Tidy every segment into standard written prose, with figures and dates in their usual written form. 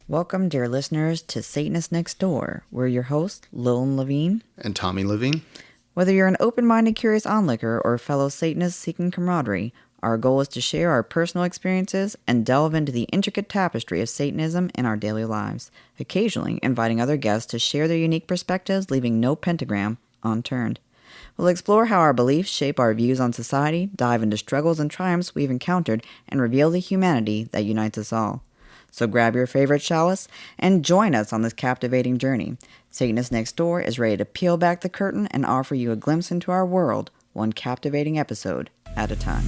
Welcome, dear listeners, to Satanists Nextdoor. We're your hosts, Lilin Levine and Tommy Lilin. Whether you're an open-minded, curious onlooker or a fellow Satanist seeking camaraderie, our goal is to share our personal experiences and delve into the intricate tapestry of Satanism in our daily lives, occasionally inviting other guests to share their unique perspectives, leaving no pentagram unturned. We'll explore how our beliefs shape our views on society, dive into struggles and triumphs we've encountered, and reveal the humanity that unites us all. So grab your favorite chalice and join us on this captivating journey. Satanists Nextdoor is ready to peel back the curtain and offer you a glimpse into our world, one captivating episode at a time.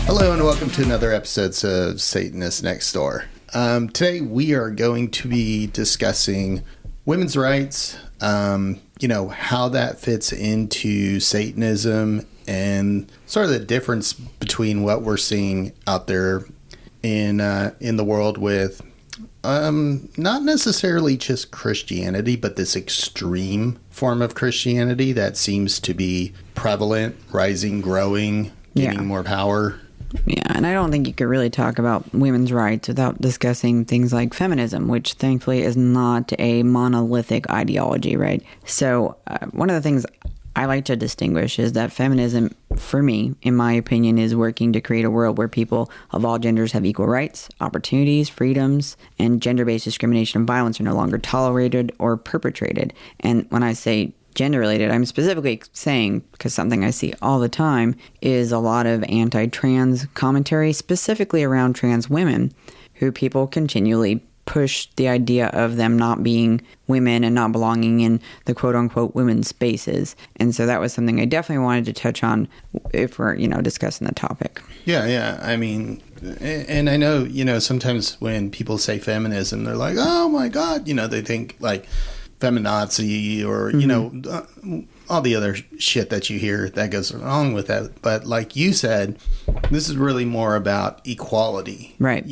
Hello and welcome to another episode of Satanists Nextdoor. Today we are going to be discussing women's rights, how that fits into Satanism and sort of the difference between what we're seeing out there in the world with not necessarily just Christianity, but this extreme form of Christianity that seems to be prevalent, rising, growing, gaining more power. Yeah, and I don't think you could really talk about women's rights without discussing things like feminism, which thankfully is not a monolithic ideology, right? So one of the things I like to distinguish is that feminism, for me, in my opinion, is working to create a world where people of all genders have equal rights, opportunities, freedoms, and gender-based discrimination and violence are no longer tolerated or perpetrated. And when I say gender-related, I'm specifically saying, because something I see all the time is a lot of anti-trans commentary, specifically around trans women, who people continually push the idea of them not being women and not belonging in the quote-unquote women's spaces. And so that was something I definitely wanted to touch on if we're, discussing the topic. Yeah. I mean, and I know, sometimes when people say feminism, they're like, oh my God, they think like feminazi or, all the other shit that you hear that goes along with that. But like you said, this is really more about equality, right?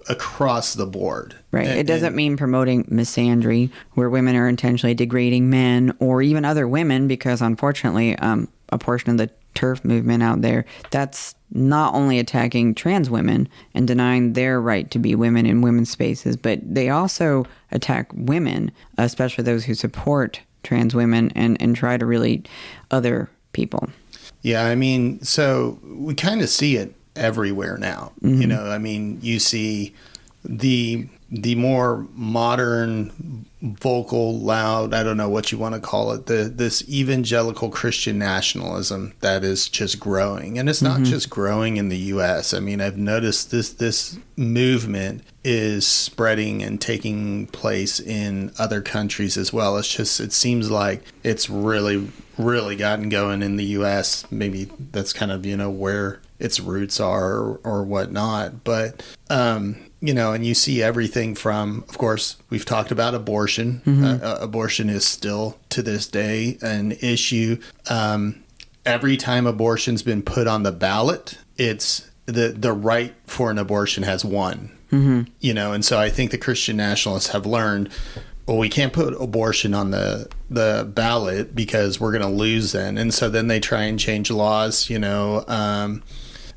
Across the board. Right. It doesn't mean promoting misandry where women are intentionally degrading men or even other women, because unfortunately, a portion of the TERF movement out there, that's not only attacking trans women and denying their right to be women in women's spaces, but they also attack women, especially those who support trans women and try to really other people. Yeah, I mean, so we kind of see it everywhere now. Mm-hmm. You see the more modern, vocal, loud, I don't know what you want to call it, this evangelical Christian nationalism that is just growing. And it's not just growing in the U.S. I mean, I've noticed this movement is spreading and taking place in other countries as well. It seems like it's really, really gotten going in the U.S. Maybe that's kind of, where its roots are or whatnot. But, and you see everything from, of course, we've talked about abortion. Abortion is still, to this day, an issue. Every time abortion's been put on the ballot, it's the right for an abortion has won. And so I think the Christian nationalists have learned, well, we can't put abortion on the ballot because we're going to lose then. And so then they try and change laws,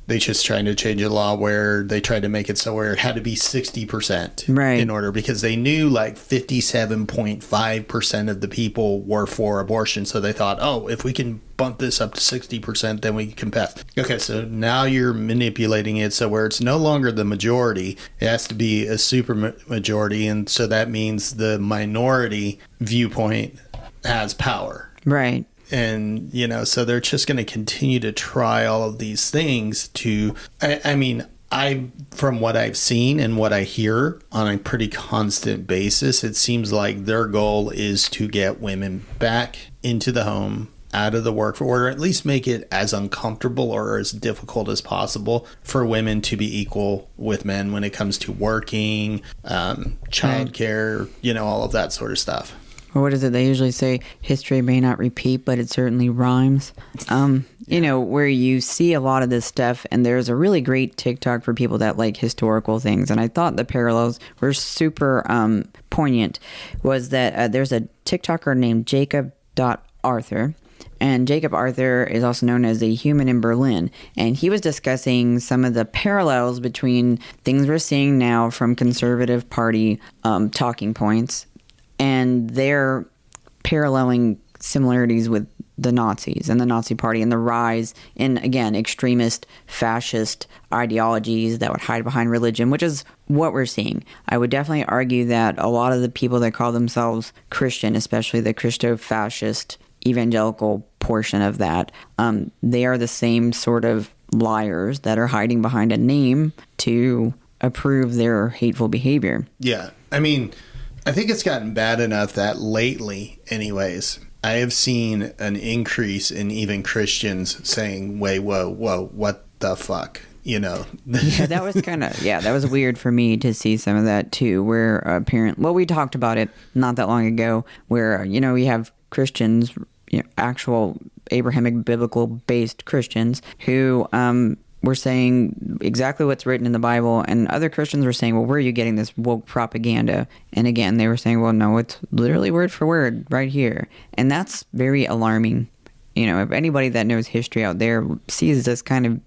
they just trying to change a law where they tried to make it so where it had to be 60% right. in order, because they knew like 57.5% of the people were for abortion. So they thought, oh, if we can bump this up to 60%, then we can pass. Okay, so now you're manipulating it so where it's no longer the majority, it has to be a super majority. And so that means the minority viewpoint has power. Right. And, so they're just going to continue to try all of these things to, from what I've seen and what I hear on a pretty constant basis, it seems like their goal is to get women back into the home, out of the workforce, or at least make it as uncomfortable or as difficult as possible for women to be equal with men when it comes to working, childcare, all of that sort of stuff. Or what is it? They usually say history may not repeat, but it certainly rhymes. You know, where you see a lot of this stuff, and there's a really great TikTok for people that like historical things. And I thought the parallels were super poignant. Was that there's a TikToker named Jacob.Arthur. And Jacob Arthur is also known as a human in Berlin. And he was discussing some of the parallels between things we're seeing now from conservative party talking points, and they're paralleling similarities with the Nazis and the Nazi Party and the rise in, again, extremist fascist ideologies that would hide behind religion, which is what we're seeing. I would definitely argue that a lot of the people that call themselves Christian, especially the Christo-fascist evangelical portion of that, they are the same sort of liars that are hiding behind a name to approve their hateful behavior. Yeah. I mean, I think it's gotten bad enough that lately, anyways, I have seen an increase in even Christians saying, wait, whoa, what the fuck? You know? Yeah, that was that was weird for me to see some of that too, where we talked about it not that long ago, where, you know, we have Christians, you know, actual Abrahamic biblical based Christians who were saying exactly what's written in the Bible, and other Christians were saying, well, where are you getting this woke propaganda? And again, they were saying, well, no, it's literally word for word right here. And that's very alarming. You know, if anybody that knows history out there sees this kind of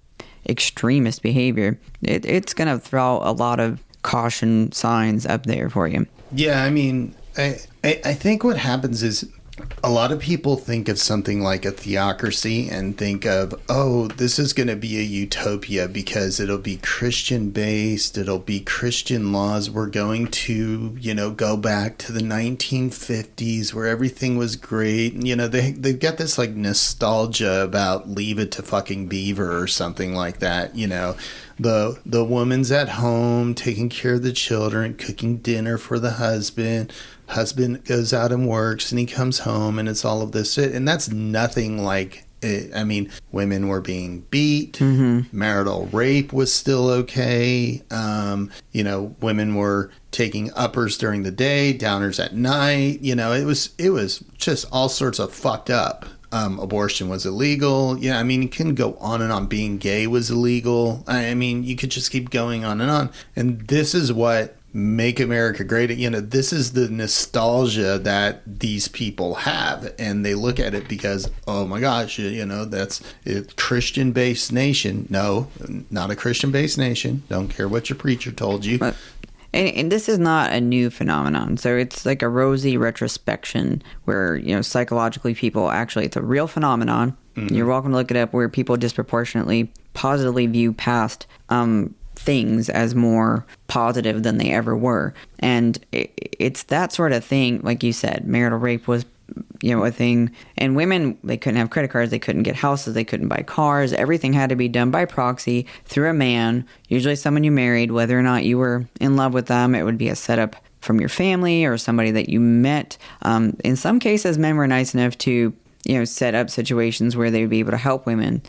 extremist behavior, it's going to throw a lot of caution signs up there for you. Yeah, I mean, I think what happens is a lot of people think of something like a theocracy and think of, oh, this is going to be a utopia because it'll be Christian based. It'll be Christian laws. We're going to, you know, go back to the 1950s where everything was great. And, you know, they've got this like nostalgia about Leave It to fucking Beaver or something like that. You know, the woman's at home taking care of the children, cooking dinner for the husband. Husband goes out and works and he comes home and it's all of this shit. And that's nothing like it. I mean, women were being beat. Mm-hmm. Marital rape was still okay. You know, women were taking uppers during the day, downers at night. You know, it was just all sorts of fucked up. Abortion was illegal. Yeah, I mean, you can go on and on. Being gay was illegal. I mean, you could just keep going on and on. And this is what Make America Great. You know, this is the nostalgia that these people have, and they look at it because, oh my gosh, you know, that's a Christian-based nation. No, not a Christian-based nation. Don't care what your preacher told you. And this is not a new phenomenon. So it's like a rosy retrospection where, you know, psychologically people actually, it's a real phenomenon. Mm-hmm. You're welcome to look it up, where people disproportionately positively view past things as more positive than they ever were. And it's that sort of thing. Like you said, marital rape was, you know, a thing. And women, they couldn't have credit cards, they couldn't get houses, they couldn't buy cars. Everything had to be done by proxy through a man, usually someone you married. Whether or not you were in love with them, it would be a setup from your family or somebody that you met. In some cases, men were nice enough to, you know, set up situations where they would be able to help women,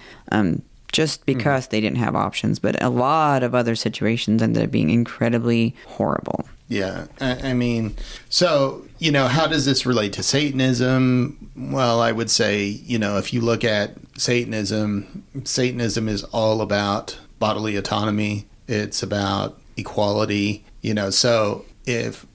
just because they didn't have options. But a lot of other situations ended up being incredibly horrible. Yeah. I mean, so, you know, how does this relate to Satanism? Well, I would say, you know, if you look at Satanism is all about bodily autonomy. It's about equality, you know. So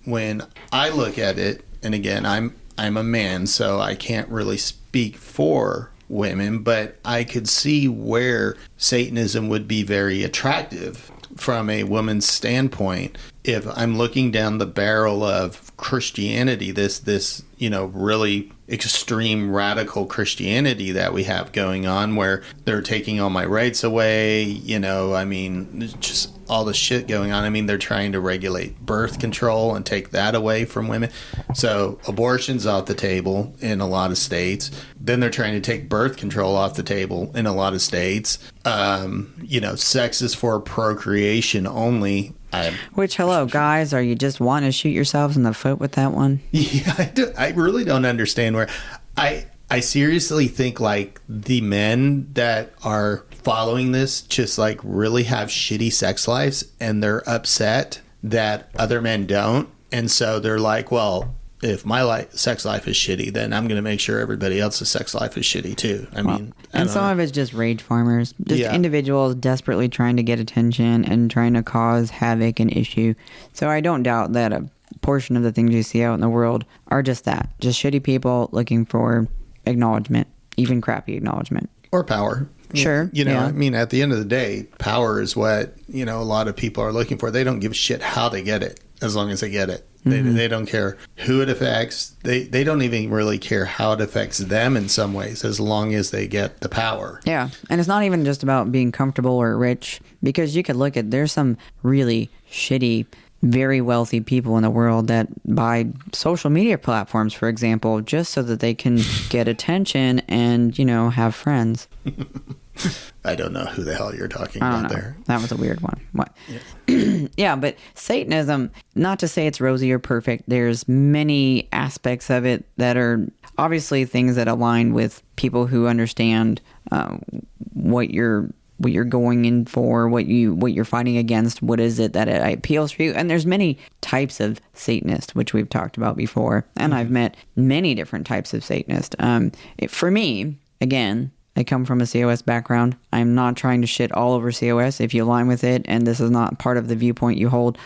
when I look at it, and again, I'm a man, so I can't really speak for women, but I could see where Satanism would be very attractive from a woman's standpoint. If I'm looking down the barrel of Christianity, this you know, really extreme radical Christianity that we have going on, where they're taking all my rights away, you know, I mean, just all the shit going on. I mean, they're trying to regulate birth control and take that away from women. So abortion's off the table in a lot of states. Then they're trying to take birth control off the table in a lot of states. You know, sex is for procreation only. Which, hello, guys, are you just wanting to shoot yourselves in the foot with that one? Yeah, I really don't understand where... I seriously think, like, the men that are following this just, like, really have shitty sex lives, and they're upset that other men don't. And so they're like, well, if my sex life is shitty, then I'm going to make sure everybody else's sex life is shitty too. I mean, and some of it's just rage farmers, just individuals desperately trying to get attention and trying to cause havoc and issue. So I don't doubt that a portion of the things you see out in the world are just that, just shitty people looking for acknowledgement, even crappy acknowledgement. Or power. Sure. I mean, at the end of the day, power is what, a lot of people are looking for. They don't give a shit how they get it, as long as they get it. They don't care who it affects. They don't even really care how it affects them in some ways, as long as they get the power. Yeah. And it's not even just about being comfortable or rich, because you could look at, there's some really shitty, very wealthy people in the world that buy social media platforms, for example, just so that they can get attention and, have friends. I don't know who the hell you're talking about there. That was a weird one. What? Yeah, but Satanism, not to say it's rosy or perfect, there's many aspects of it that are obviously things that align with people who understand what you're going in for, what you're fighting against, what is it that it appeals for you. And there's many types of Satanists, which we've talked about before. And I've met many different types of Satanists. For me, again, I come from a COS background. I'm not trying to shit all over COS. If you align with it and this is not part of the viewpoint you hold,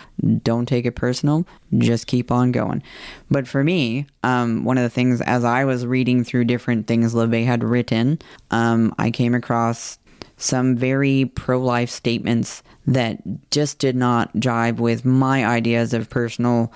don't take it personal. Just keep on going. But for me, one of the things, as I was reading through different things LaVey had written, I came across some very pro-life statements that just did not jive with my ideas of personal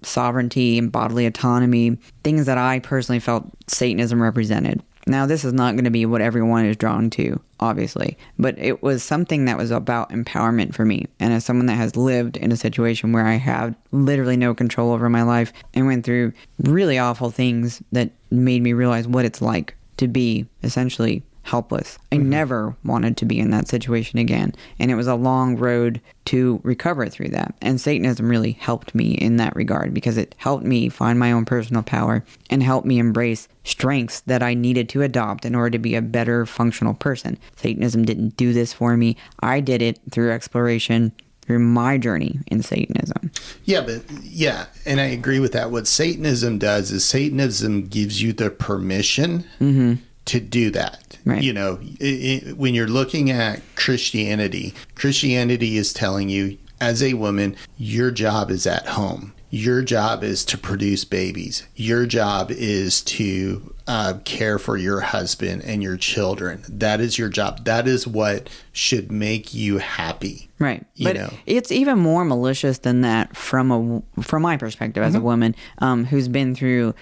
sovereignty and bodily autonomy, things that I personally felt Satanism represented. Now, this is not going to be what everyone is drawn to, obviously, but it was something that was about empowerment for me. And as someone that has lived in a situation where I have literally no control over my life and went through really awful things that made me realize what it's like to be essentially helpless. I never wanted to be in that situation again. And it was a long road to recover through that. And Satanism really helped me in that regard, because it helped me find my own personal power and helped me embrace strengths that I needed to adopt in order to be a better functional person. Satanism didn't do this for me. I did it through exploration, through my journey in Satanism. And I agree with that. What Satanism does is Satanism gives you the permission to do that. Right. When you're looking at Christianity is telling you, as a woman, your job is at home. Your job is to produce babies. Your job is to care for your husband and your children. That is your job. That is what should make you happy. Right. But it's even more malicious than that from my perspective as a woman who's been through,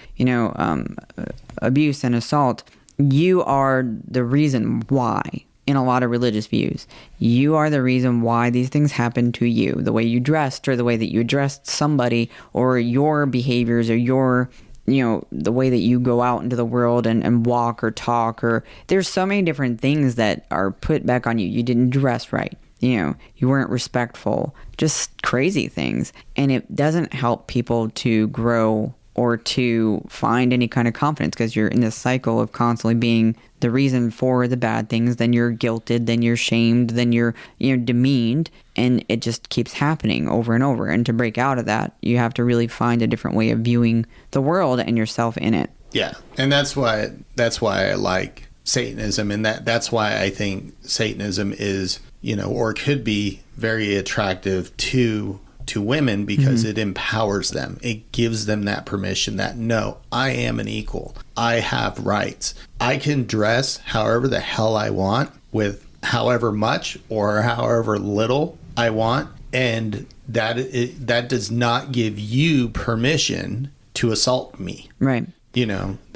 abuse and assault. You are the reason why, in a lot of religious views, you are the reason why these things happen to you. The way you dressed, or the way that you addressed somebody, or your behaviors, or your, the way that you go out into the world and walk or talk, or there's so many different things that are put back on you. You didn't dress right. You weren't respectful, just crazy things. And it doesn't help people to grow or to find any kind of confidence, because you're in this cycle of constantly being the reason for the bad things. Then you're guilted, then you're shamed, then you're demeaned, and it just keeps happening over and over. And to break out of that, you have to really find a different way of viewing the world and yourself in it. Yeah, and that's why I like Satanism, and that's why I think Satanism is, or could be very attractive to women, because it empowers them. It gives them that permission that, no, I am an equal. I have rights. I can dress however the hell I want, with however much or however little I want, and that does not give you permission to assault me. Right.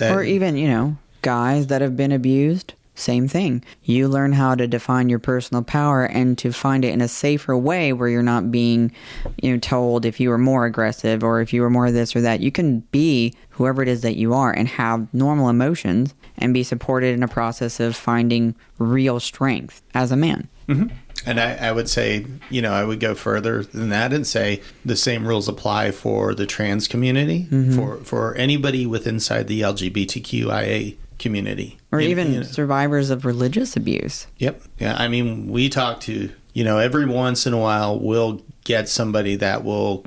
Or even, guys that have been abused. Same thing. You learn how to define your personal power and to find it in a safer way where you're not being, told if you were more aggressive or if you were more this or that. You can be whoever it is that you are and have normal emotions and be supported in a process of finding real strength as a man. Mm-hmm. And I would say, I would go further than that and say the same rules apply for the trans community, for anybody with inside the LGBTQIA community. Or even survivors of religious abuse. Yep. Yeah. I mean, we talk to, every once in a while we'll get somebody that will,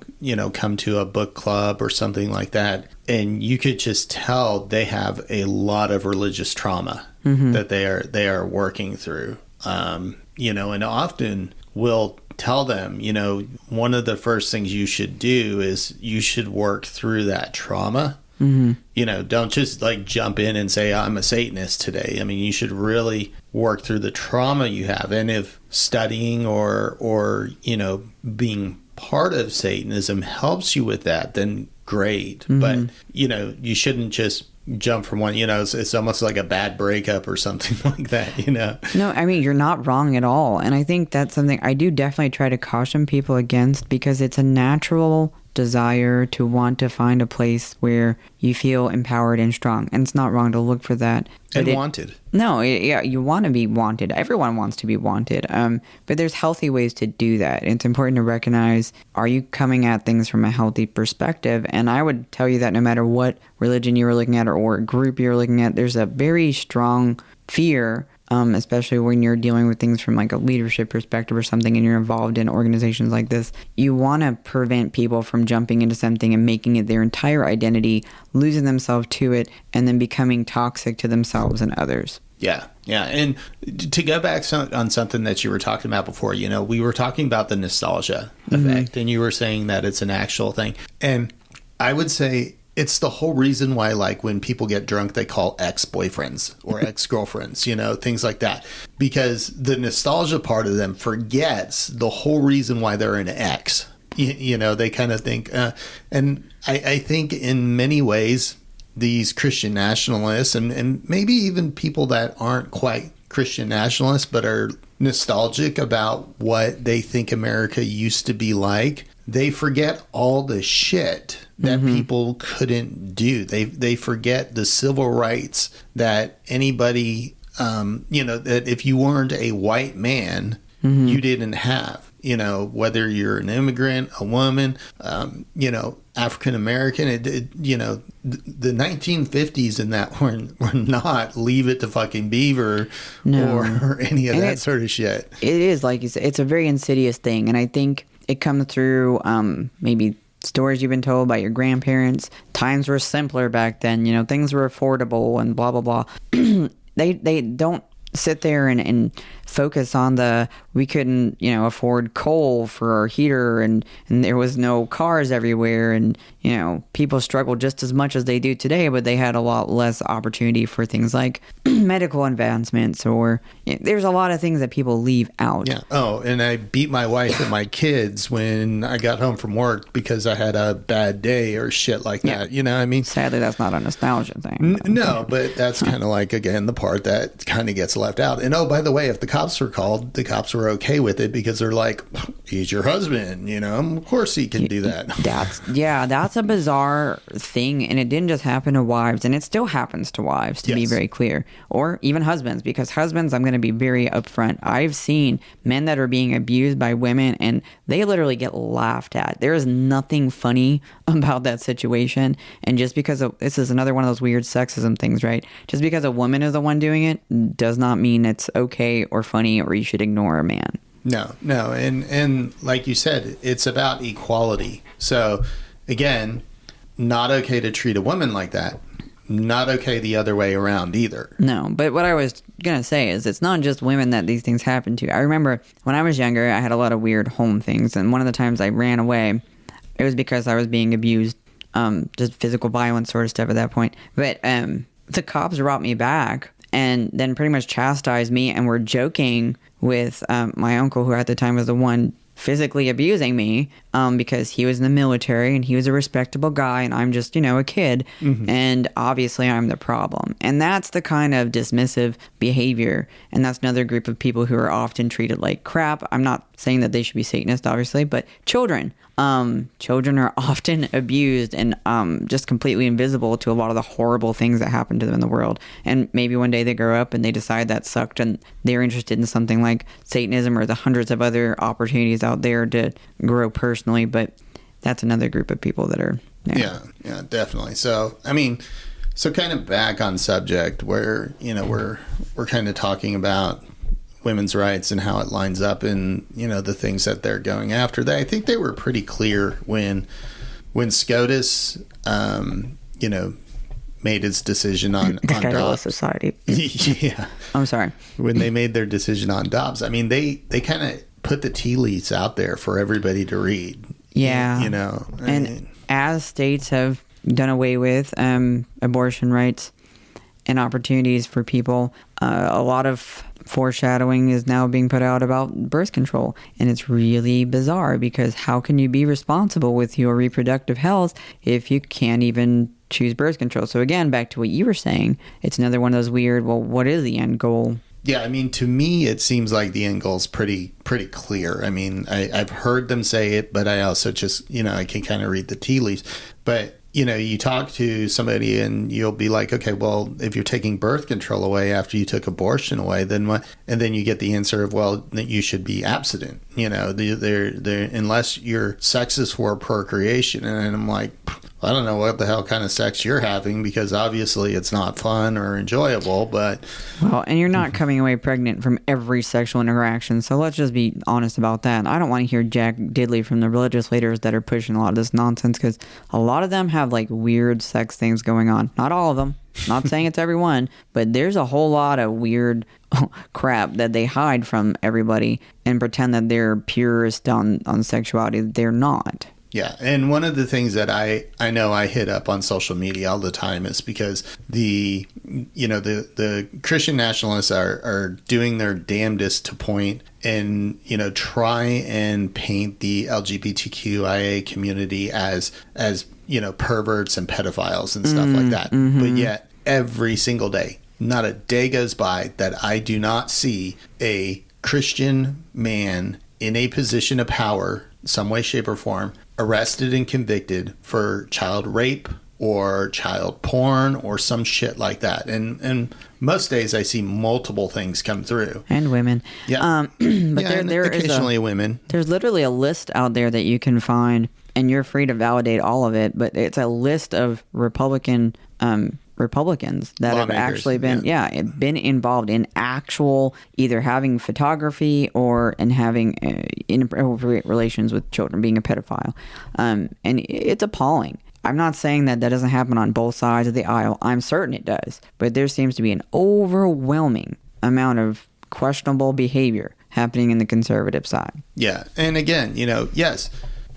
come to a book club or something like that, and you could just tell they have a lot of religious trauma that they are working through. And often we'll tell them, one of the first things you should do is you should work through that trauma. Don't just like jump in and say, I'm a Satanist today. I mean, you should really work through the trauma you have. And if studying or being part of Satanism helps you with that, then great. But, you shouldn't just jump from one, it's almost like a bad breakup or something like that, No, I mean, you're not wrong at all. And I think that's something I do definitely try to caution people against, because it's a natural desire to want to find a place where you feel empowered and strong. And it's not wrong to look for that. And wanted. No, you want to be wanted. Everyone wants to be wanted. But there's healthy ways to do that. It's important to recognize, are you coming at things from a healthy perspective? And I would tell you that no matter what religion you were looking at or group you're looking at, there's a very strong fear, especially when you're dealing with things from like a leadership perspective or something, and you're involved in organizations like this. You want to prevent people from jumping into something and making it their entire identity, losing themselves to it, and then becoming toxic to themselves and others. Yeah. And to go back on something that you were talking about before, we were talking about the nostalgia effect, and you were saying that it's an actual thing. And I would say it's the whole reason why, like, when people get drunk, they call ex-boyfriends or ex-girlfriends, things like that. Because the nostalgia part of them forgets the whole reason why they're an ex. They kind of think, and I think in many ways, these Christian nationalists and maybe even people that aren't quite Christian nationalists but are nostalgic about what they think America used to be like, they forget all the shit that people couldn't do. They forget the civil rights that anybody, that if you weren't a white man, you didn't have. Whether you're an immigrant, a woman, African American, the 1950s and that were not Leave It to fucking Beaver or any of that sort of shit. It is, like you said, it's a very insidious thing. And I think it comes through maybe stories you've been told by your grandparents. Times were simpler back then, things were affordable and blah, blah, blah. They don't sit there and focus on we couldn't, afford coal for our heater, and there was no cars everywhere, and, people struggled just as much as they do today, but they had a lot less opportunity for things like medical advancements, or there's a lot of things that people leave out. Yeah. Oh, and I beat my wife and my kids when I got home from work because I had a bad day or shit like that. You know what I mean? Sadly, that's not a nostalgia thing. No, but that's kind of like, again, the part that kind of gets left out. And oh, by the way, if the cops were called, the cops were okay with it because they're like, he's your husband, of course he can do that. That's a bizarre thing, and it didn't just happen to wives, and it still happens to wives, to be very clear, or even husbands, because husbands, I'm going to be very upfront. I've seen men that are being abused by women, and they literally get laughed at. There is nothing funny about that situation, and just because this is another one of those weird sexism things, right? Just because a woman is the one doing it does not mean it's okay or funny or you should ignore a man. No. And like you said, it's about equality. So again, not okay to treat a woman like that. Not okay the other way around either. No, but what I was going to say is it's not just women that these things happen to. I remember when I was younger, I had a lot of weird home things. And one of the times I ran away, it was because I was being abused, just physical violence sort of stuff at that point. But the cops brought me back and then pretty much chastised me and were joking with my uncle, who at the time was the one physically abusing me, because he was in the military and he was a respectable guy and I'm just, a kid. And obviously I'm the problem. And that's the kind of dismissive behavior. And that's another group of people who are often treated like crap. I'm not saying that they should be Satanist, obviously, but children. Children are often abused and just completely invisible to a lot of the horrible things that happen to them in the world. And maybe one day they grow up and they decide that sucked and they're interested in something like Satanism or the hundreds of other opportunities out there to grow personally. But that's another group of people that are... Yeah, definitely. So, so kind of back on subject where, we're kind of talking about women's rights and how it lines up in, the things that they're going after. I think they were pretty clear when SCOTUS, made its decision on Dobbs. Society. Yeah. I'm sorry. When they made their decision on Dobbs, I mean, they kind of put the tea leaves out there for everybody to read. Yeah. As states have done away with abortion rights and opportunities for people, a lot of foreshadowing is now being put out about birth control. And it's really bizarre, because how can you be responsible with your reproductive health if you can't even choose birth control? So again, back to what you were saying, it's another one of those weird, well, what is the end goal? Yeah, I mean, to me, it seems like the end goal is pretty clear. I mean, I've heard them say it, but I also just, I can kind of read the tea leaves. But, you talk to somebody and you'll be like, okay, well, if you're taking birth control away after you took abortion away, then what? And then you get the answer of, well, that you should be abstinent. They're unless your sex is for procreation. And I'm like, I don't know what the hell kind of sex you're having, because obviously it's not fun or enjoyable, but... Well, and you're not coming away pregnant from every sexual interaction, so let's just be honest about that. I don't want to hear jack diddly from the religious leaders that are pushing a lot of this nonsense, because a lot of them have, weird sex things going on. Not all of them. Not saying it's everyone, but there's a whole lot of weird crap that they hide from everybody and pretend that they're purist on sexuality. They're not. Yeah, and one of the things that I know I hit up on social media all the time is because the Christian nationalists are doing their damnedest to point and try and paint the LGBTQIA community as perverts and pedophiles and stuff like that. Mm-hmm. But yet every single day, not a day goes by that I do not see a Christian man in a position of power, some way, shape, or form, arrested and convicted for child rape or child porn or some shit like that. And most days I see multiple things come through. And women. Yeah. But there occasionally is women. There's literally a list out there that you can find, and you're free to validate all of it, but it's a list of Republicans that have actually been been involved in actual either having photography or in having inappropriate relations with children, being a pedophile, and it's appalling. I'm not saying that doesn't happen on both sides of the aisle. I'm certain it does, but there seems to be an overwhelming amount of questionable behavior happening in the conservative side. Yeah, and again, yes.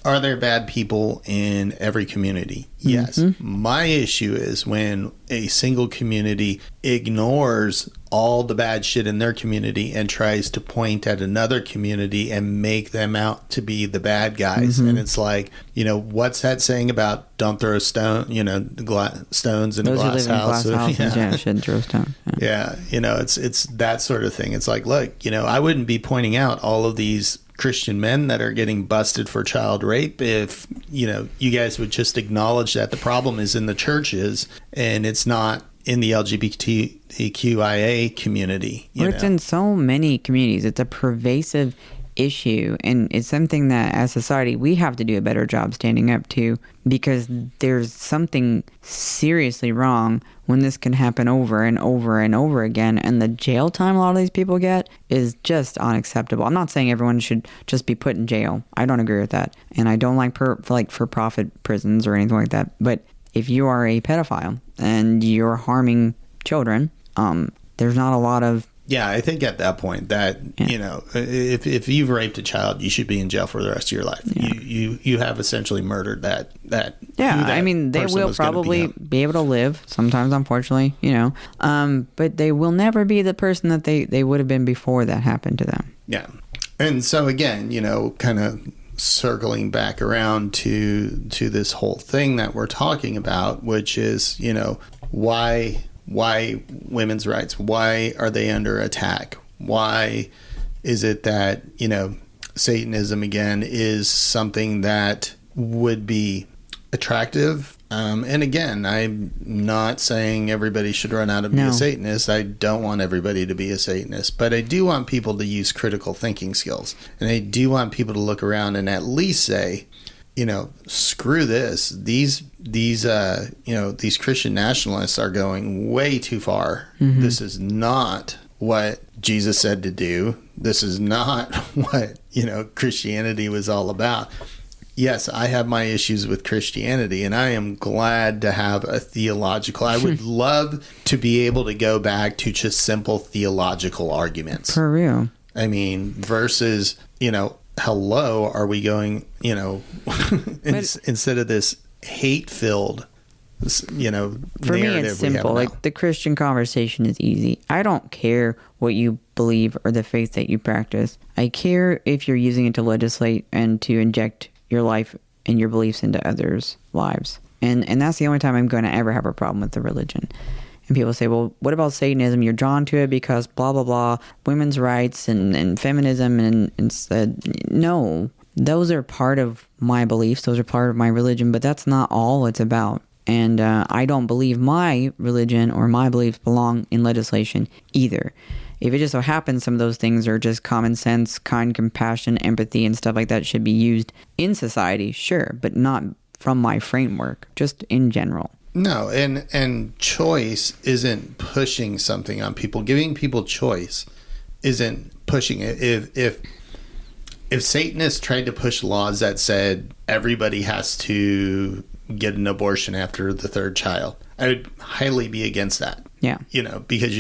Are there bad people in every community? Yes. Mm-hmm. My issue is when a single community ignores all the bad shit in their community and tries to point at another community and make them out to be the bad guys. Mm-hmm. And it's like, what's that saying about don't throw stones in a glass house? Shouldn't throw stone. Yeah. It's that sort of thing. It's like, look, I wouldn't be pointing out all of these Christian men that are getting busted for child rape if you guys would just acknowledge that the problem is in the churches and it's not in the LGBTQIA community. It's in so many communities. It's a pervasive issue, and it's something that as society we have to do a better job standing up to, because there's something seriously wrong when this can happen over and over and over again, and the jail time a lot of these people get is just unacceptable. I'm not saying everyone should just be put in jail. I don't agree with that, and I don't like for-profit prisons or anything like that, but if you are a pedophile and you're harming children, there's not a lot of... Yeah, I think at that point that, if you've raped a child, you should be in jail for the rest of your life. Yeah. You have essentially murdered that. Yeah, I mean, they will probably be able to live, sometimes, unfortunately, but they will never be the person that they would have been before that happened to them. Yeah. And so, again, kind of circling back around to this whole thing that we're talking about, which is, why women's rights? Why are they under attack? Why is it that, Satanism, again, is something that would be attractive? And again, I'm not saying everybody should run out and be a Satanist. I don't want everybody to be a Satanist. But I do want people to use critical thinking skills. And I do want people to look around and at least say, screw this. These Christian nationalists are going way too far. Mm-hmm. This is not what Jesus said to do. This is not what, Christianity was all about. Yes, I have my issues with Christianity, and I am glad to have a theological. I would love to be able to go back to just simple theological arguments. For real. I mean, versus, hello, are we going, instead of this hate-filled, For narrative me, it's simple. Like, the Christian conversation is easy. I don't care what you believe or the faith that you practice. I care if you're using it to legislate and to inject your life and your beliefs into others' lives. And that's the only time I'm going to ever have a problem with the religion. And people say, well, what about Satanism? You're drawn to it because blah, blah, blah, women's rights and feminism. And said, no, those are part of my beliefs. Those are part of my religion, but that's not all it's about. And I don't believe my religion or my beliefs belong in legislation either. If it just so happens some of those things are just common sense, kind, compassion, empathy, and stuff like that should be used in society, sure, but not from my framework, just in general. No, and choice isn't pushing something on people. Giving people choice isn't pushing it. If Satanists tried to push laws that said everybody has to get an abortion after the third child, I would highly be against that. Yeah. Because,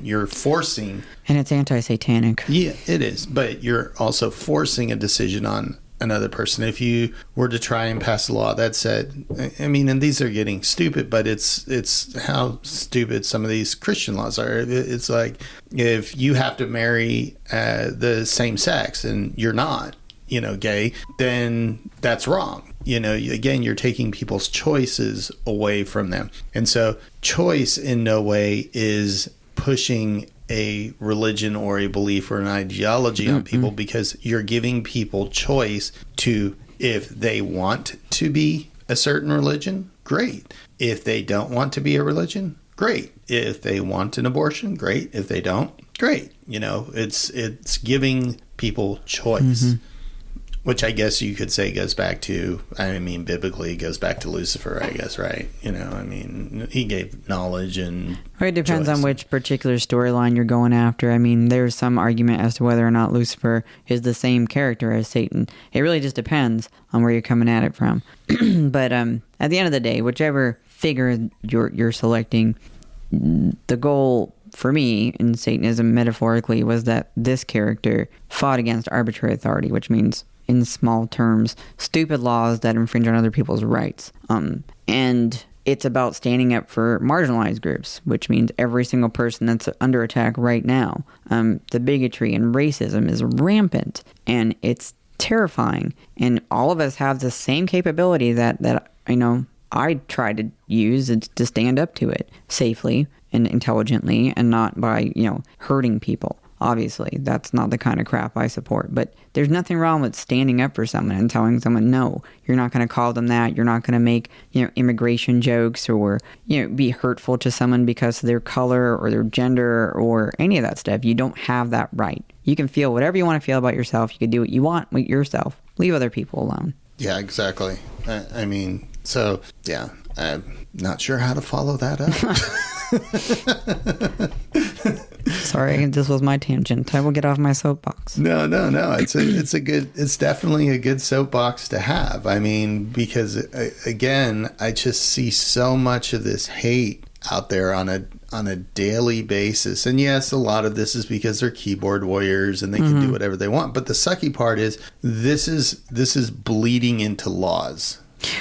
you're forcing... And it's anti-satanic. Yeah, it is. But you're also forcing a decision on another person. If you were to try and pass a law that said... and these are getting stupid, but it's how stupid some of these Christian laws are. It's like, if you have to marry the same sex and you're not, gay, then that's wrong. Again, you're taking people's choices away from them. And so choice in no way is pushing a religion or a belief or an ideology on people, because you're giving people choice to, if they want to be a certain religion, great. If they don't want to be a religion, great. If they want an abortion, great. If they don't, great. It's giving people choice. Which I guess you could say goes back to, biblically, it goes back to Lucifer, I guess, right? He gave knowledge and it depends choice. on which particular storyline you're going after. There's some argument as to whether or not Lucifer is the same character as Satan. It really just depends on where you're coming at it from. But at the end of the day, whichever figure you're selecting, the goal for me in Satanism, metaphorically, was that this character fought against arbitrary authority, which means, in small terms, stupid laws that infringe on other people's rights. And it's about standing up for marginalized groups, which means every single person that's under attack right now. The bigotry and racism is rampant, and it's terrifying. And all of us have the same capability that I try to use to stand up to it safely and intelligently, and not by, hurting people. Obviously, that's not the kind of crap I support. But there's nothing wrong with standing up for someone and telling someone, no, you're not going to call them that. You're not going to make, immigration jokes or, be hurtful to someone because of their color or their gender or any of that stuff. You don't have that right. You can feel whatever you want to feel about yourself. You can do what you want with yourself. Leave other people alone. Yeah, exactly. So, yeah, I'm not sure how to follow that up. Sorry, this was my tangent. I will get off my soapbox. No. It's definitely a good soapbox to have. Because again, I just see so much of this hate out there on a daily basis. And yes, a lot of this is because they're keyboard warriors and they can do whatever they want. But the sucky part is this is bleeding into laws.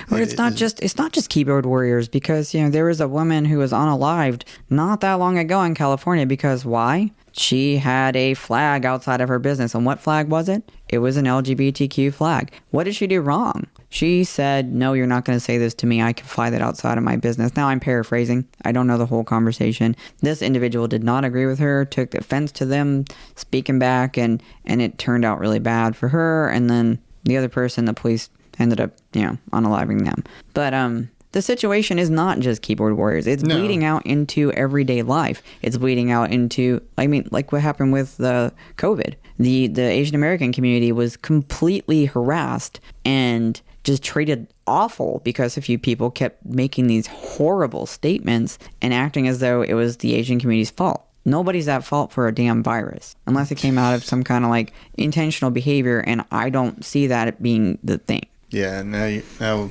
Well, it's not just keyboard warriors, because there was a woman who was unalived not that long ago in California because why? She had a flag outside of her business. And what flag was it? It was an LGBTQ flag. What did she do wrong? She said, no, you're not going to say this to me. I can fly that outside of my business. Now, I'm paraphrasing. I don't know the whole conversation. This individual did not agree with her, took offense to them speaking back, and it turned out really bad for her. And then the other person, the police ended up, unaliving them. But the situation is not just keyboard warriors. It's bleeding out into everyday life. It's bleeding out into, like what happened with the COVID. The Asian American community was completely harassed and just treated awful because a few people kept making these horrible statements and acting as though it was the Asian community's fault. Nobody's at fault for a damn virus unless it came out of some kind of like intentional behavior, and I don't see that being the thing. Yeah, now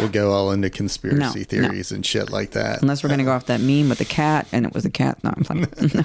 we'll go all into conspiracy theories and shit like that. Unless we're going to go off that meme with the cat, and it was a cat. No, I'm fine. No.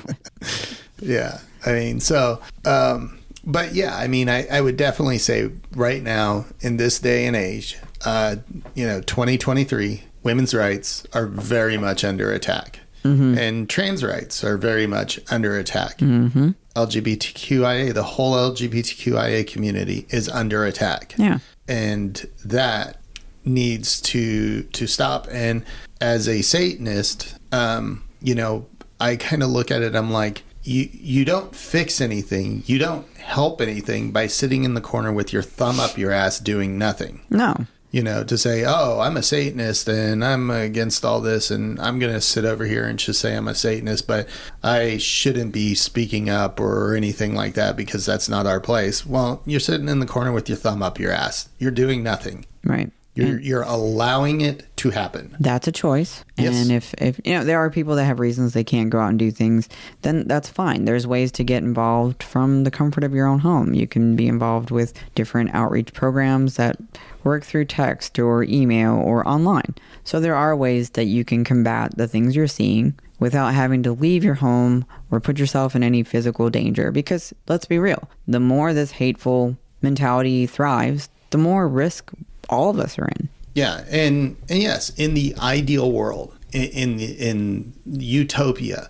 Yeah, I mean, so, but yeah, I mean, I would definitely say right now, in this day and age, 2023, women's rights are very much under attack. Mm-hmm. And trans rights are very much under attack. Mm-hmm. LGBTQIA, the whole LGBTQIA community is under attack. Yeah. And that needs to stop. And as a Satanist, I kind of look at it, I'm like, you don't fix anything. You don't help anything by sitting in the corner with your thumb up your ass doing nothing. No. To say, oh, I'm a Satanist and I'm against all this and I'm going to sit over here and just say I'm a Satanist, but I shouldn't be speaking up or anything like that because that's not our place. Well, you're sitting in the corner with your thumb up your ass. You're doing nothing. Right. You're allowing it to happen. That's a choice. Yes. And if there are people that have reasons they can't go out and do things, then that's fine. There's ways to get involved from the comfort of your own home. You can be involved with different outreach programs that work through text or email or online. So there are ways that you can combat the things you're seeing without having to leave your home or put yourself in any physical danger. Because let's be real, the more this hateful mentality thrives, the more risk all of us are in. Yeah, and yes, in the ideal world, in utopia,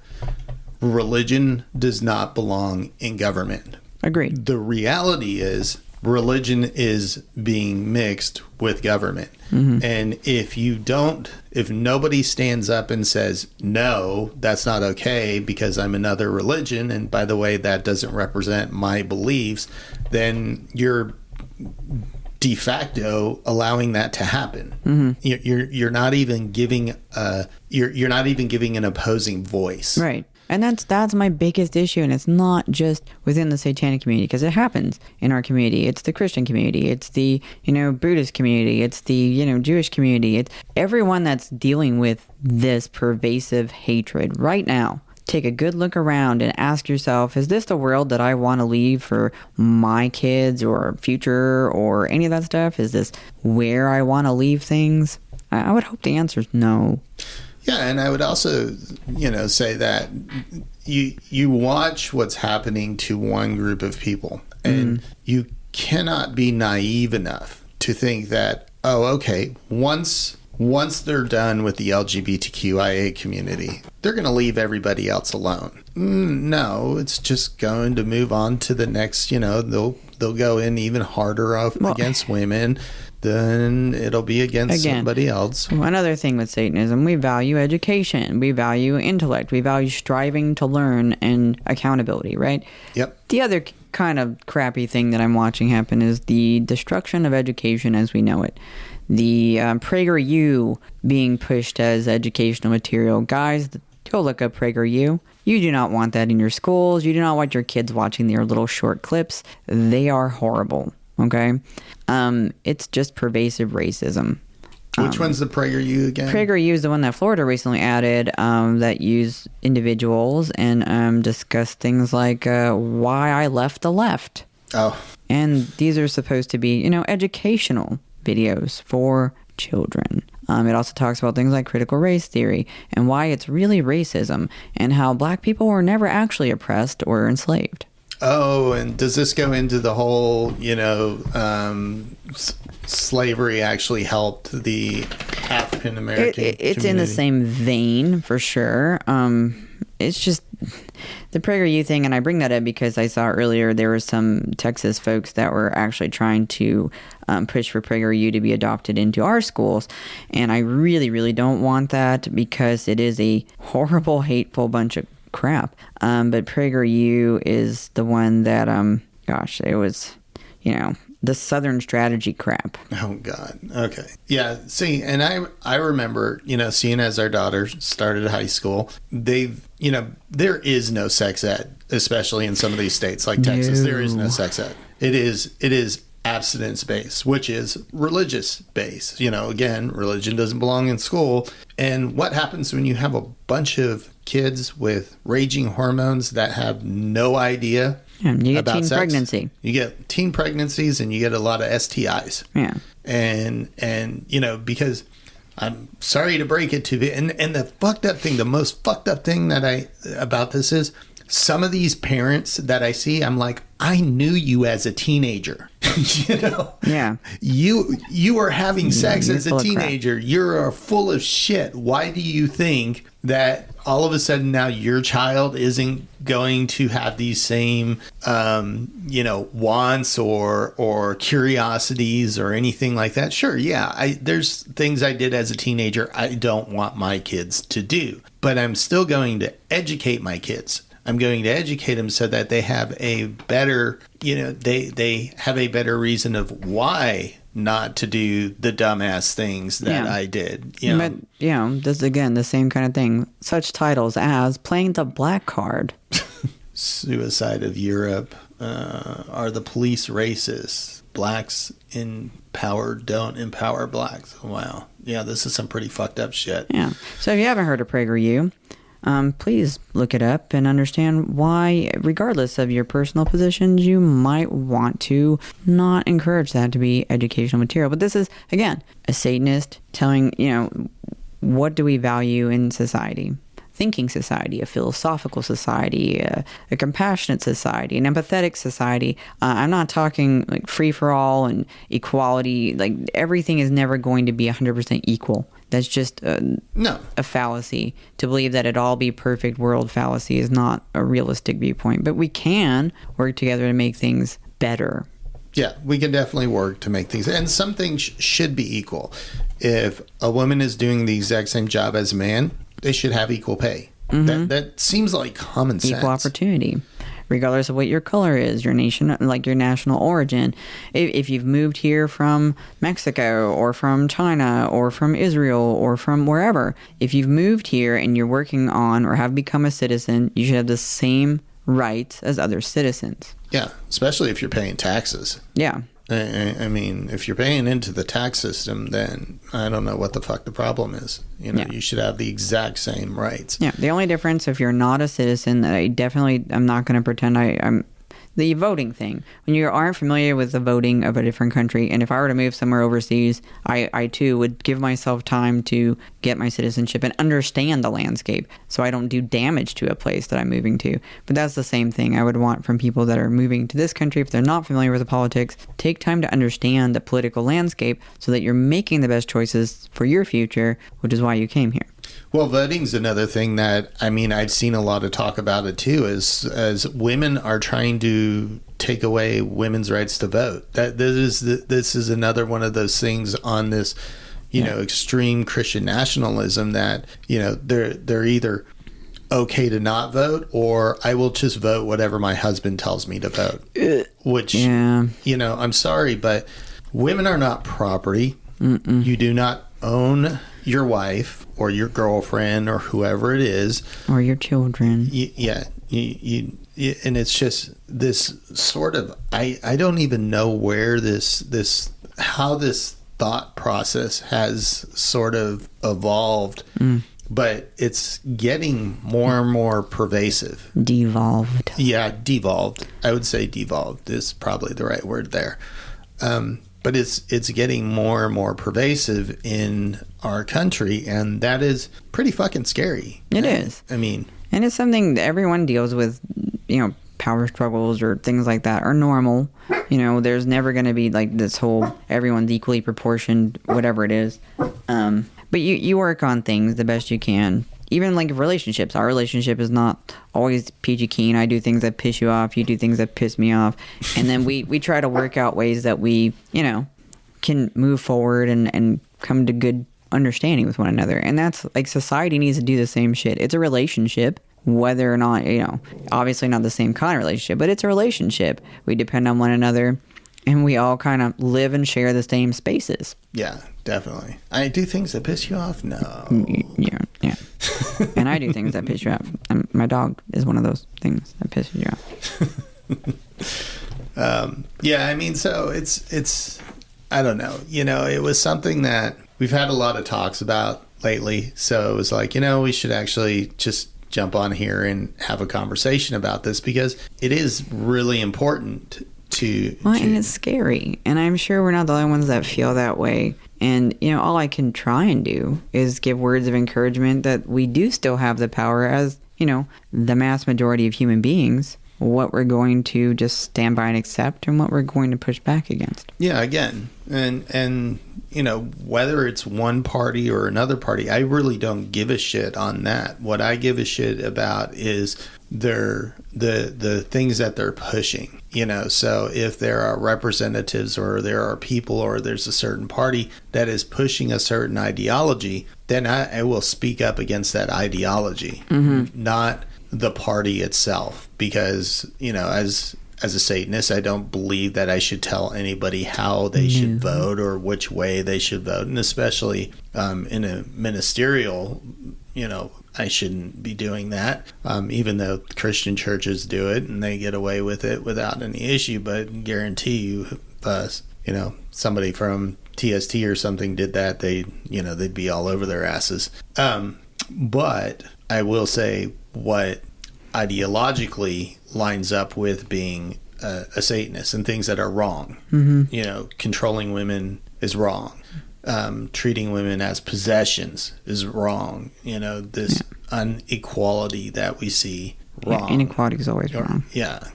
religion does not belong in government. Agreed. The reality is religion is being mixed with government. Mm-hmm. And if nobody stands up and says, no, that's not okay because I'm another religion, and by the way, that doesn't represent my beliefs, then you're de facto allowing that to happen. Mm-hmm. You're not even giving you're not even giving an opposing voice. Right. And that's my biggest issue, and it's not just within the satanic community, because it happens in our community. It's the Christian community, it's the Buddhist community, it's the Jewish community. It's everyone that's dealing with this pervasive hatred right now. Take a good look around and ask yourself, is this the world that I want to leave for my kids or future or any of that stuff? Is this where I want to leave things? I would hope the answer is no. Yeah, and I would also, say that you watch what's happening to one group of people, and you cannot be naive enough to think that, oh, okay, once they're done with the LGBTQIA community, they're going to leave everybody else alone. No, it's just going to move on to the next, they'll go in even harder against women. Then it'll be against somebody else. Another thing with Satanism, we value education, we value intellect, we value striving to learn and accountability, right? Yep. The other kind of crappy thing that I'm watching happen is the destruction of education as we know it. The PragerU being pushed as educational material. Guys, go look up PragerU. You do not want that in your schools. You do not want your kids watching their little short clips. They are horrible. Okay? It's just pervasive racism. Which one's the PragerU again? PragerU is the one that Florida recently added that use individuals and discuss things like why I left the left. Oh. And these are supposed to be, educational videos for children. It also talks about things like critical race theory and why it's really racism and how black people were never actually oppressed or enslaved. Oh, and does this go into the whole, slavery actually helped the African American community? It's in the same vein, for sure. It's just the PragerU thing, and I bring that up because I saw earlier there were some Texas folks that were actually trying to push for PragerU to be adopted into our schools, and I really, really don't want that because it is a horrible, hateful bunch of crap. But PragerU is the one that, it was, the Southern strategy crap. Oh, God. Okay. Yeah. See, and I remember, seeing as our daughter started high school, there is no sex ed, especially in some of these states like Texas. There is no sex ed. It is abstinence based, which is religious based. Again, religion doesn't belong in school. And what happens when you have a bunch of kids with raging hormones that have no idea Yeah, you get about teen sex. pregnancy. You get teen pregnancies, and you get a lot of STIs. Yeah. And you know, because I'm sorry to break it to you, and the fucked up thing, the most fucked up thing about this is some of these parents that I see, I'm like, I knew you as a teenager. You know? Yeah. You were having sex as a full of crap. teenager. You're full of shit. Why do you think that all of a sudden now your child isn't going to have these same, wants or curiosities or anything like that? Sure, yeah. There's things I did as a teenager I don't want my kids to do, but I'm still going to educate my kids. I'm going to educate them so that they have a better, they have a better reason of why not to do the dumbass things that I did. But, this is, again, the same kind of thing. Such titles as playing the black card. Suicide of Europe. Are the police racist? Blacks in power don't empower blacks. Wow. Yeah, this is some pretty fucked up shit. Yeah. So if you haven't heard of PragerU, please look it up and understand why, regardless of your personal positions, you might want to not encourage that to be educational material. But this is, again, a Satanist telling, what do we value in society? Thinking society, a philosophical society, a compassionate society, an empathetic society. I'm not talking like free for all and equality. Like, everything is never going to be 100% equal. That's just a fallacy. To believe that it'd all be perfect world fallacy is not a realistic viewpoint. But we can work together to make things better. Yeah, we can definitely work to make things. And some things should be equal. If a woman is doing the exact same job as a man, they should have equal pay. Mm-hmm. That seems like common sense. Equal opportunity. Regardless of what your color is, your nation, like your national origin. If you've moved here from Mexico or from China or from Israel or from wherever, if you've moved here and you're working on or have become a citizen, you should have the same rights as other citizens. Yeah, especially if you're paying taxes. Yeah. I mean, if you're paying into the tax system, then I don't know what the fuck the problem is. You should have the exact same rights. Yeah, the only difference, if you're not a citizen, I'm not going to pretend I'm... The voting thing. When you aren't familiar with the voting of a different country, and if I were to move somewhere overseas, I too would give myself time to get my citizenship and understand the landscape so I don't do damage to a place that I'm moving to. But that's the same thing I would want from people that are moving to this country. If they're not familiar with the politics, take time to understand the political landscape so that you're making the best choices for your future, which is why you came here. Well, voting's another thing that, I've seen a lot of talk about it too, as women are trying to take away women's rights to vote. This is another one of those things on this, extreme Christian nationalism that, they're either okay to not vote, or I will just vote whatever my husband tells me to vote. Which, I'm sorry, but women are not property. Mm-mm. You do not own your wife or your girlfriend or whoever it is, or your children. And it's just this sort of, I don't even know where how this thought process has sort of evolved, but it's getting more and more pervasive. Devolved. Yeah, devolved. I would say devolved is probably the right word there. But it's getting more and more pervasive in our country, and that is pretty fucking scary. It is. And it's something that everyone deals with, power struggles or things like that are normal. There's never going to be like this whole everyone's equally proportioned, whatever it is. But you work on things the best you can. Even like relationships. Our relationship is not always peachy keen. I do things that piss you off. You do things that piss me off. And then we try to work out ways that we, can move forward and come to good understanding with one another. And that's like society needs to do the same shit. It's a relationship, whether or not, obviously not the same kind of relationship, but it's a relationship. We depend on one another. And we all kind of live and share the same spaces. Yeah, definitely. I do things that piss you off? No. Yeah. And I do things that piss you off. My dog is one of those things that pisses you off. So it's I don't know. It was something that we've had a lot of talks about lately. So it was like, we should actually just jump on here and have a conversation about this, because it is really important and it's scary, and I'm sure we're not the only ones that feel that way. And all I can try and do is give words of encouragement that we do still have the power, as the mass majority of human beings, what we're going to just stand by and accept and what we're going to push back against. Yeah, again, and whether it's one party or another party, I really don't give a shit on that. What I give a shit about is the things that they're pushing. So if there are representatives, or there are people, or there's a certain party that is pushing a certain ideology, then I will speak up against that ideology, not the party itself. Because, as a Satanist, I don't believe that I should tell anybody how they should vote or which way they should vote. And especially in a ministerial, I shouldn't be doing that, even though Christian churches do it and they get away with it without any issue. But guarantee you, if somebody from TST or something did that, they'd be all over their asses. But I will say what ideologically lines up with being a Satanist and things that are wrong. Controlling women is wrong. Treating women as possessions is wrong. This inequality that we see, wrong. Inequality is always wrong. Yeah,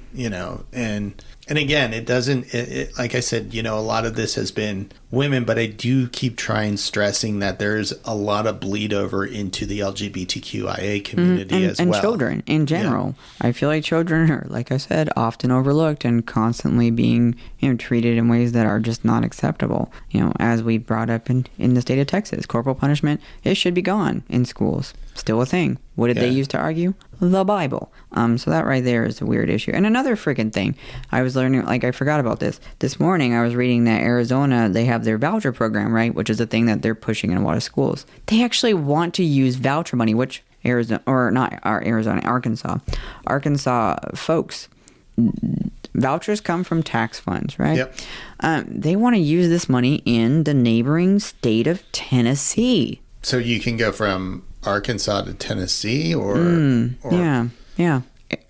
and again, it doesn't, like I said, a lot of this has been women, but I do keep stressing that there's a lot of bleed over into the LGBTQIA community as well. And children in general. Yeah. I feel like children are, like I said, often overlooked and constantly being, treated in ways that are just not acceptable. As we brought up in the state of Texas, corporal punishment, it should be gone in schools. Still a thing. What did they use to argue? The Bible. So that right there is a weird issue. And another freaking thing, I was learning, I forgot about this. This morning I was reading that Arizona, they have their voucher program, right? Which is a thing that they're pushing in a lot of schools. They actually want to use voucher money, which Arkansas folks, vouchers come from tax funds, right? Yep. They want to use this money in the neighboring state of Tennessee. So you can go from Arkansas to Tennessee, or yeah,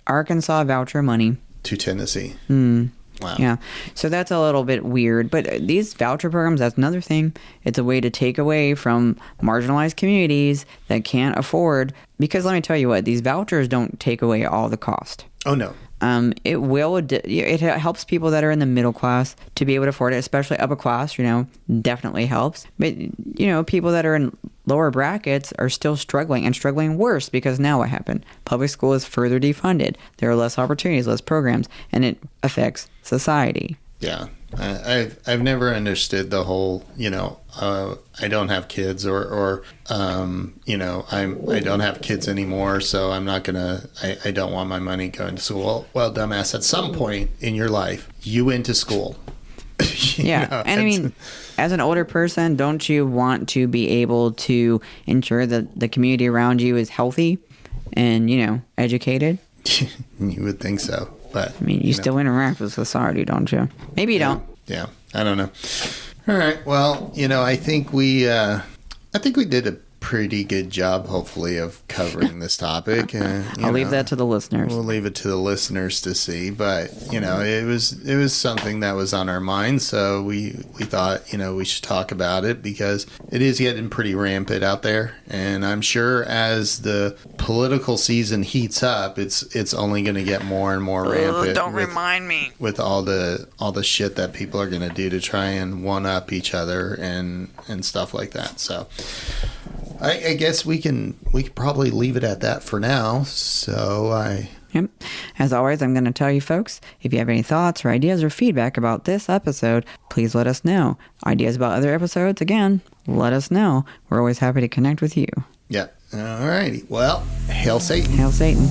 Arkansas voucher money to Tennessee. Wow. Yeah, so that's a little bit weird, but these voucher programs, that's another thing. It's a way to take away from marginalized communities that can't afford, because let me tell you what, these vouchers don't take away all the cost. Oh no. It helps people that are in the middle class to be able to afford it, especially upper class, definitely helps. But, people that are in lower brackets are still struggling, and struggling worse, because now what happened? Public school is further defunded. There are less opportunities, less programs, and it affects society. Yeah. I've never understood the whole, I don't have kids, or I don't have kids anymore, so I'm not gonna, I don't want my money going to school. Well, dumbass, at some point in your life, you went to school. Yeah, and I mean, as an older person, don't you want to be able to ensure that the community around you is healthy and, educated? You would think so. But I mean, you still interact with society, don't you? Maybe you don't. Yeah, I don't know. All right. Well, I think we did a pretty good job, hopefully, of covering this topic. I'll leave that to the listeners. We'll leave it to the listeners to see. But it was something that was on our mind, so we thought we should talk about it, because it is getting pretty rampant out there, and I'm sure as the political season heats up, it's only going to get more and more rampant. Don't remind me. With all the shit that people are going to do to try and one up each other and stuff like that. So I guess we could probably leave it at that for now. Yep. As always, I'm going to tell you folks, if you have any thoughts or ideas or feedback about this episode, please let us know. Ideas about other episodes, again, let us know. We're always happy to connect with you. Yeah. All righty. Well, hail Satan. Hail Satan.